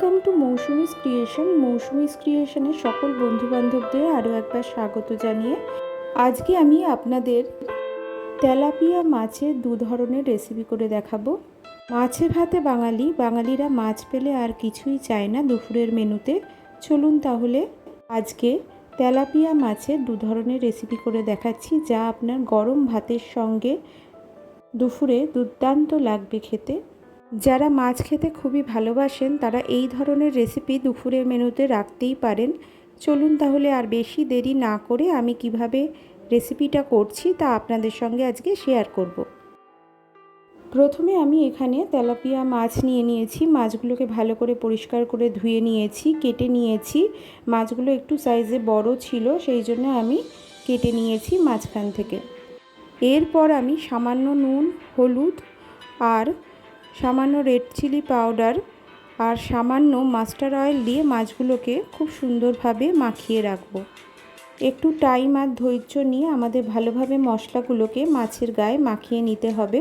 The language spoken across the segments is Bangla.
Welcome to Mousumi's creation. Mousumi's ক্রিয়েশনের সকল বন্ধুবান্ধবদের আরও একবার স্বাগত জানিয়ে আজকে আমি আপনাদের তেলাপিয়া মাছের দু ধরনের রেসিপি করে দেখাবো। মাছে ভাতে বাঙালিরা মাছ পেলে আর কিছুই চায় না দুপুরের মেনুতে। চলুন তাহলে আজকে তেলাপিয়া মাছের দু ধরনের রেসিপি করে দেখাচ্ছি, যা আপনার গরম ভাতের সঙ্গে দুপুরে দুর্দান্ত লাগবে খেতে। যারা মাছ খেতে খুবই ভালোবাসেন তারা এই ধরনের রেসিপি দুপুরের মেনুতে রাখতেই পারেন। চলুন তাহলে আর বেশি দেরি না করে আমি কিভাবে রেসিপিটা করছি তা আপনাদের সঙ্গে আজকে শেয়ার করব। প্রথমে আমি এখানে তেলাপিয়া মাছ নিয়েছি। মাছগুলোকে ভালো করে পরিষ্কার করে ধুয়ে নিয়েছি, কেটে নিয়েছি। মাছগুলো একটু সাইজে বড় ছিল, সেই জন্য আমি কেটে নিয়েছি মাঝখান থেকে। এরপর আমি সামান্য নুন, হলুদ আর সামান্য রেড চিলি পাউডার আর সামান্য মাস্টার্ড অয়েল দিয়ে মাছগুলোকে খুব সুন্দরভাবে মাখিয়ে রাখব। একটু টাইম আর ধৈর্য নিয়ে আমাদের ভালোভাবে মশলাগুলোকে মাছের গায়ে মাখিয়ে নিতে হবে।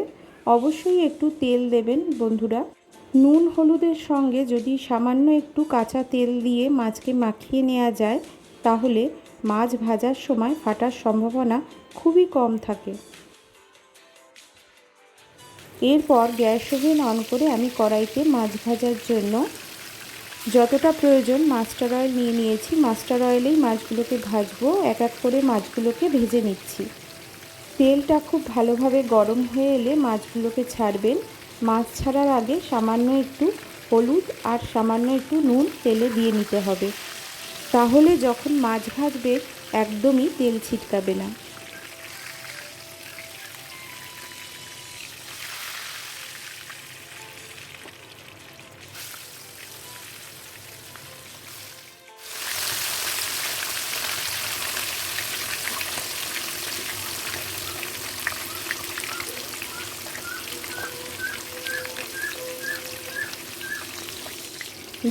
অবশ্যই একটু তেল দেবেন বন্ধুরা। নুন হলুদের সঙ্গে যদি সামান্য একটু কাঁচা তেল দিয়ে মাছকে মাখিয়ে নেওয়া যায় তাহলে মাছ ভাজার সময় ফাটার সম্ভাবনা খুবই কম থাকে। এরপর গ্যাস ওভেন অন করে আমি কড়াইতে মাছ ভাজার জন্য যতটা প্রয়োজন মাস্টার্ড অয়েল নিয়েছি। মাস্টার্ড অয়েলেই মাছগুলোকে ভাজবো। এক এক করে মাছগুলোকে ভেজে নিচ্ছি। তেলটা খুব ভালোভাবে গরম হয়ে এলে মাছগুলোকে ছাড়বেন। মাছ ছাড়ার আগে সামান্য একটু হলুদ আর সামান্য একটু নুন তেলে দিয়ে নিতে হবে, তাহলে যখন মাছ ভাজবে একদমই তেল ছিটকাবে না।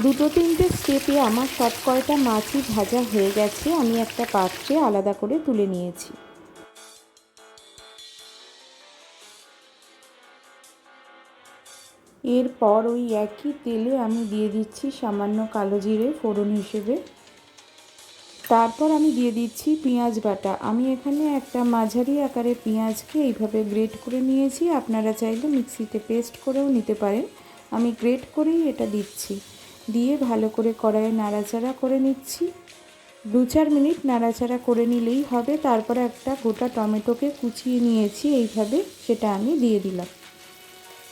দুটো তিনটে স্টেপে আমার সব কয়টা মাছই ভাজা হয়ে গেছে। আমি একটা পাত্রে আলাদা করে তুলে নিয়েছি। এরপর ওই একই তেলে আমি দিয়ে দিচ্ছি সামান্য কালো জিরে ফোড়ন হিসেবে। তারপর আমি দিয়ে দিচ্ছি পেঁয়াজ বাটা। আমি এখানে একটা মাঝারি আকারের পেঁয়াজকে এইভাবে গ্রেট করে নিয়েছি। আপনারা চাইলে মিক্সিতে পেস্ট করেও নিতে পারেন। আমি গ্রেট করেই এটা দিচ্ছি। দিয়ে ভালো করে কড়াইয়ে নাড়াচাড়া করে নিচ্ছি। 2-4 মিনিট নাড়াচাড়া করে নিলেই হবে। তারপরে একটা গোটা টমেটোকে কুচিয়ে নিয়েছি এইভাবে, সেটা আমি দিয়ে দিলাম।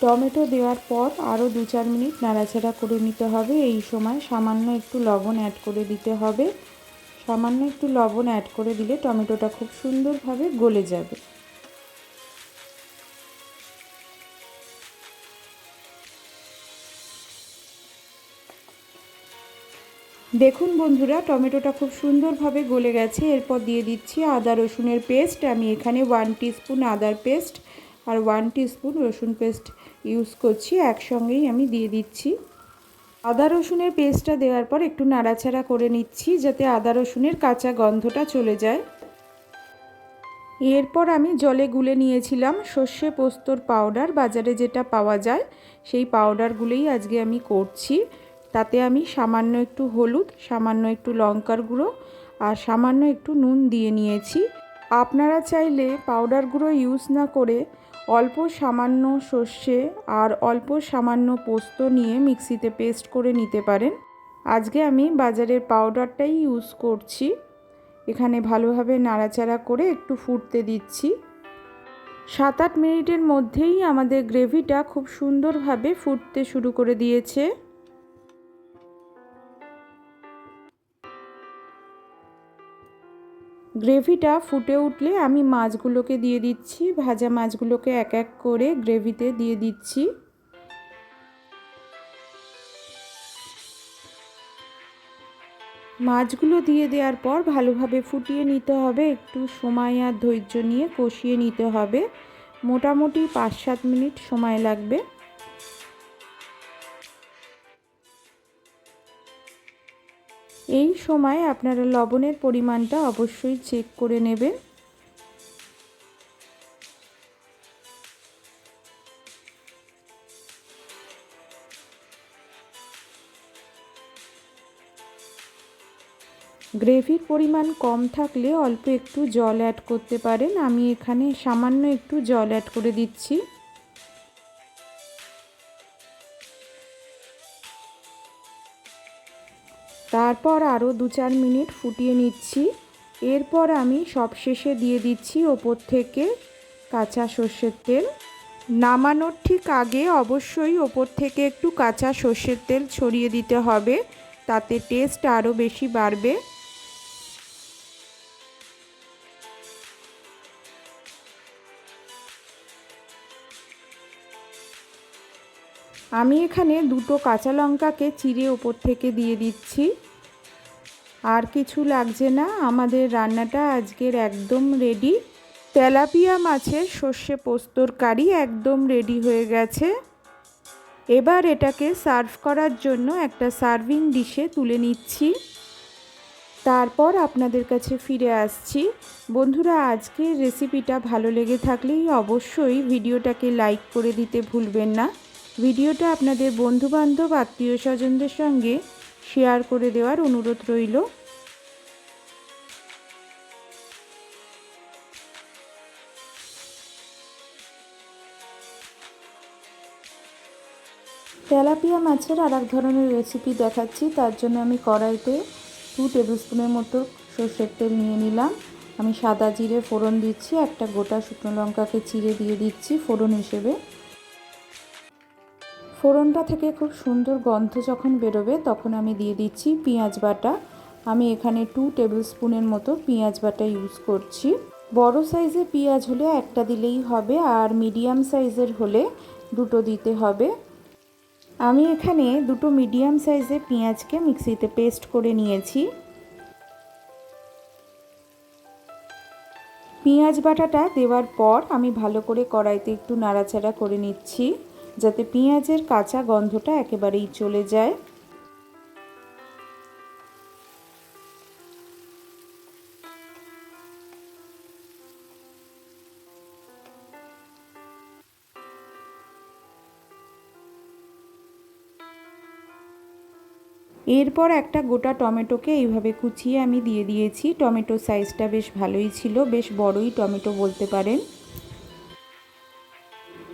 টমেটো দেওয়ার পর আরও 2-4 মিনিট নাড়াচাড়া করে নিতে হবে। এই সময় সামান্য একটু লবণ অ্যাড করে দিতে হবে। সামান্য একটু লবণ অ্যাড করে দিলে টমেটোটা খুব সুন্দরভাবে গলে যাবে। দেখুন বন্ধুরা, টমেটোটা খুব সুন্দরভাবে গলে গেছে। এরপর দিয়ে দিচ্ছি আদা রসুনের পেস্ট। আমি এখানে 1 টিস্পুন আদার পেস্ট আর 1 টিস্পুন রসুন পেস্ট ইউজ করছি, একসঙ্গেই আমি দিয়ে দিচ্ছি। আদা রসুনের পেস্টটা দেওয়ার পর একটু নাড়াচাড়া করে নিচ্ছি যাতে আদা রসুনের কাঁচা গন্ধটা চলে যায়। এরপর আমি জলে গুলে নিয়েছিলাম সর্ষে পোস্তর পাউডার। বাজারে যেটা পাওয়া যায় সেই পাউডারগুলোই আজকে আমি করছি। তাতে আমি সামান্য একটু হলুদ, সামান্য একটু লঙ্কার গুঁড়ো আর সামান্য একটু নুন দিয়ে নিয়েছি। আপনারা চাইলে পাউডার গুঁড়ো ইউজ না করে অল্প সামান্য সর্ষে আর অল্প সামান্য পোস্ত নিয়ে মিক্সিতে পেস্ট করে নিতে পারেন। আজকে আমি বাজারের পাউডারটাই ইউজ করছি। এখানে ভালোভাবে নাড়াচাড়া করে একটু ফুটতে দিচ্ছি। 7-8 মিনিটের মধ্যেই আমাদের গ্রেভিটা খুব সুন্দরভাবে ফুটতে শুরু করে দিয়েছে। গ্রেভিটা ফুটে উঠলে আমি মাছগুলোকে দিয়ে দিচ্ছি। ভাজা মাছগুলোকে এক এক করে গ্রেভিতে দিয়ে দিচ্ছি। মাছগুলো দিয়ে দেওয়ার পর ভালোভাবে ফুটিয়ে নিতে হবে। একটু সময় আর ধৈর্য নিয়ে কষিয়ে নিতে হবে। মোটামুটি 5-7 মিনিট সময় লাগবে। এই সময় আপনারা লবণের পরিমাণটা অবশ্যই চেক করে নেবেন। গ্রেভির পরিমাণ কম থাকলে অল্প একটু জল অ্যাড করতে পারেন। আমি এখানে সামান্য একটু জল অ্যাড করে দিচ্ছি। তারপর আরও 2-4 মিনিট ফুটিয়ে নিচ্ছি। এরপর আমি সবশেষে দিয়ে দিচ্ছি ওপর থেকে কাঁচা সর্ষের তেল। নামানোর ঠিক আগে অবশ্যই ওপর থেকে একটু কাঁচা সর্ষের তেল ছড়িয়ে দিতে হবে, তাতে টেস্ট আরও বেশি বাড়বে। আমি এখানে 2টো কাঁচা লঙ্কাকে চিড়ে ওপর থেকে দিয়ে দিচ্ছি। আর কিছু লাগছে না, আমাদের রান্নাটা আজকের একদম রেডি। তেলাপিয়া মাছের সর্ষে পোস্তর কারি একদম রেডি হয়ে গেছে। এবার এটাকে সার্ভ করার জন্য একটা সার্ভিং ডিশে তুলে নিচ্ছি। তারপর আপনাদের কাছে ফিরে আসছি। বন্ধুরা, আজকের রেসিপিটা ভালো লেগে থাকলেই অবশ্যই ভিডিওটাকে লাইক করে দিতে ভুলবেন না। ভিডিওটা আপনাদের বন্ধুবান্ধব আত্মীয় স্বজনদের সঙ্গে শেয়ার করে দেওয়ার অনুরোধ রইল। তেলাপিয়া মাছের আর এক ধরনের রেসিপি দেখাচ্ছি। তার জন্য আমি কড়াইতে 2 টেবিল স্পুনের মতো সর্ষের তেল নিয়ে নিলাম। আমি সাদা জিরে ফোড়ন দিচ্ছি, একটা গোটা শুকনো লঙ্কাকে চিড়ে দিয়ে দিচ্ছি ফোড়ন হিসেবে। ফোড়নটা থেকে খুব সুন্দর গন্ধ যখন বেরোবে তখন আমি দিয়ে দিচ্ছি পেঁয়াজ বাটা। আমি এখানে 2 টেবিল স্পুনের মতো পেঁয়াজ বাটা ইউজ করছি। বড় সাইজের পেঁয়াজ হলে একটা দিলেই হবে, আর মিডিয়াম সাইজের হলে 2টো দিতে হবে। আমি এখানে 2টো মিডিয়াম সাইজের পেঁয়াজকে মিক্সিতে পেস্ট করে নিয়েছি। পেঁয়াজ বাটাটা দেওয়ার পর আমি ভালো করে কড়াইতে একটু নাড়াচাড়া করে নিচ্ছি, যাতে পেঁয়াজের কাঁচা গন্ধটা একেবারেই চলে যায়। এরপর একটা গোটা টমেটোকে এইভাবে কুচিয়ে আমি দিয়ে দিয়েছি। টমেটোর সাইজটা বেশ ভালোই ছিল, বেশ বড়ই টমেটো বলতে পারেন।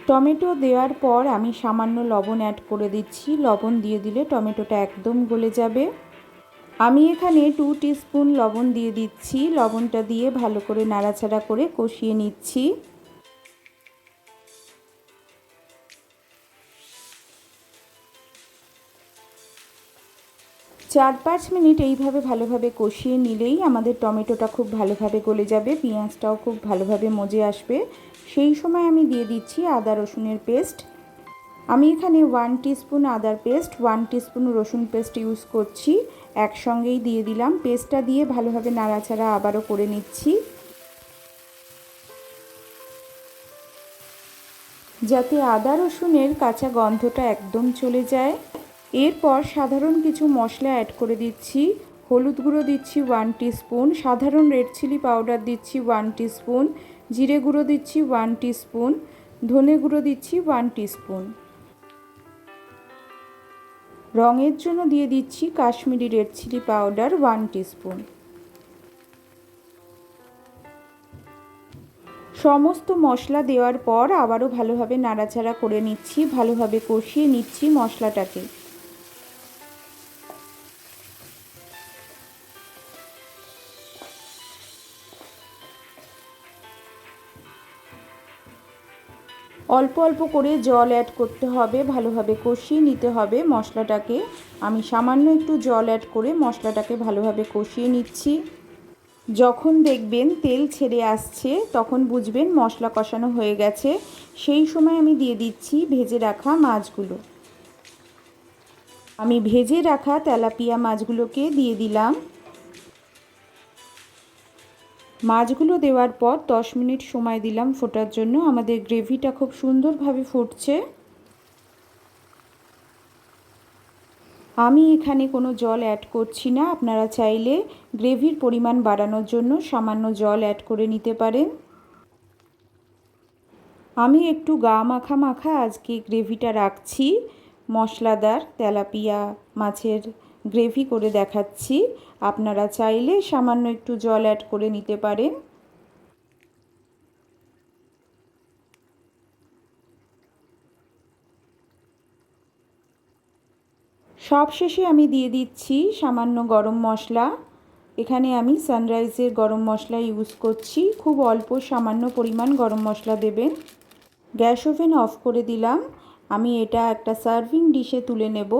টমেটো দেওয়ার পর আমি সামান্য লবণ অ্যাড করে দিচ্ছি। লবণ দিয়ে দিলে টমেটোটা একদম গলে যাবে। আমি এখানে 2 টিস্পুন লবণ দিয়ে দিচ্ছি। লবণটা দিয়ে ভালো করে নাড়াচাড়া করে কষিয়ে নিচ্ছি। 4-5 মিনিট এইভাবে ভালোভাবে কষিয়ে নিলেই আমাদের টমেটোটা খুব ভালোভাবে গলে যাবে, পেঁয়াজটাও খুব ভালোভাবে মজে আসবে। সেই সময় আমি দিয়ে দিচ্ছি আদা রসুনের পেস্ট। আমি এখানে 1 টিস্পুন আদার পেস্ট, 1 টিস্পুন রসুন পেস্ট ইউজ করছি। একসঙ্গেই দিয়ে দিলাম। পেস্টটা দিয়ে ভালোভাবে নাড়াচাড়া আবারও করে নিচ্ছি, যাতে আদা রসুনের কাঁচা গন্ধটা একদম চলে যায়। এরপর সাধারণ কিছু মশলা অ্যাড করে দিচ্ছি। হলুদ গুঁড়ো দিচ্ছি 1 টিস্পুন, সাধারণ রেড চিলি পাউডার দিচ্ছি 1 টিস্পুন, জিরে গুঁড়ো দিচ্ছি 1 টিস্পুন, ধনে গুঁড়ো দিচ্ছি 1 টিস্পুন। রঙের জন্য দিয়ে দিচ্ছি Kashmiri red chilli powder 1 teaspoon. সমস্ত মশলা দেওয়ার পর আবারও ভালোভাবে নাড়াচাড়া করে নিচ্ছি, ভালোভাবে কষিয়ে নিচ্ছি মশলাটাকে। অল্প অল্প করে জল অ্যাড করতে হবে, ভালোভাবে কষিয়ে নিতে হবে মশলাটাকে। আমি সামান্য একটু জল অ্যাড করে মশলাটাকে ভালোভাবে কষিয়ে নিচ্ছি। যখন দেখবেন তেল ছেড়ে আসছে তখন বুঝবেন মশলা কষানো হয়ে গেছে। সেই সময় আমি দিয়ে দিচ্ছি ভেজে রাখা মাছগুলো। আমি ভেজে রাখা তেলাপিয়া মাছগুলোকে দিয়ে দিলাম। মাছগুলো দেওয়ার পর 10 মিনিট সময় দিলাম ফোটার জন্য। আমাদের গ্রেভিটা খুব সুন্দরভাবে ফুটছে। আমি এখানে কোনো জল অ্যাড করছি না। আপনারা চাইলে গ্রেভির পরিমাণ বাড়ানোর জন্য সামান্য জল অ্যাড করে নিতে পারেন। আমি একটু গা মাখা মাখা আজকে গ্রেভিটা রাখছি। মশলাদার তেলাপিয়া মাছের গ্রেভি করে দেখাচ্ছি। আপনারা চাইলে সামান্য একটু জল অ্যাড করে নিতে পারেন। সব শেষে আমি দিয়ে দিচ্ছি সামান্য গরম মশলা। এখানে আমি সানরাইজের গরম মশলা ইউজ করছি। খুব অল্প সামান্য পরিমাণ গরম মশলা দেবেন। গ্যাস ওভেন অফ করে দিলাম। আমি এটা একটা সার্ভিং ডিশে তুলে নেব।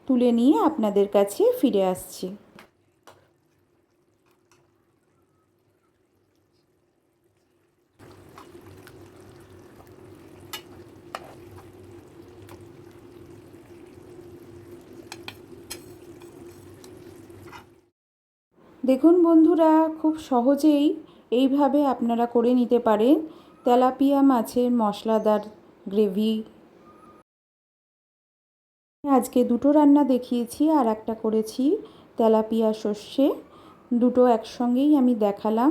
তুলে নিয়ে আপনাদের কাছে ফিরে আসছি। দেখুন বন্ধুরা, খুব সহজেই এইভাবে আপনারা করে নিতে পারেন তেলাপিয়া মাছের মশলাদার গ্রেভি। আজকে দুটো রান্না দেখিয়েছি, আর একটা করেছি তেলাপিয়া সর্ষে। দুটো একসঙ্গেই আমি দেখালাম।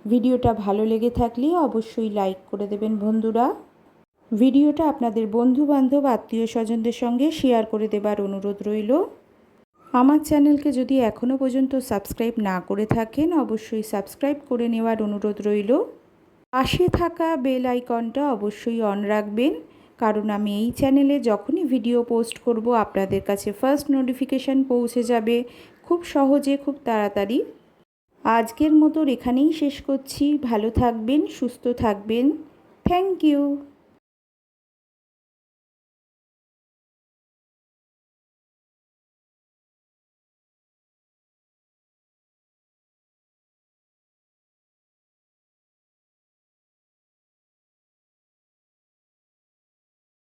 ভিডিওটা ভালো লেগে থাকলে অবশ্যই লাইক করে দেবেন বন্ধুরা। ভিডিওটা আপনাদের বন্ধুবান্ধব আত্মীয় স্বজনদের সঙ্গে শেয়ার করে দেবার অনুরোধ রইল। আমার চ্যানেলকে যদি এখনও পর্যন্ত সাবস্ক্রাইব না করে থাকেন অবশ্যই সাবস্ক্রাইব করে নেওয়ার অনুরোধ রইল। পাশে থাকা বেল আইকনটা অবশ্যই অন রাখবেন, কারণ আমি এই চ্যানেলে যখনই ভিডিও পোস্ট করব আপনাদের কাছে ফার্স্ট নোটিফিকেশান পৌঁছে যাবে খুব সহজে, খুব তাড়াতাড়ি। আজকের মতো এখানেই শেষ করছি। ভালো থাকবেন, সুস্থ থাকবেন। Thank you.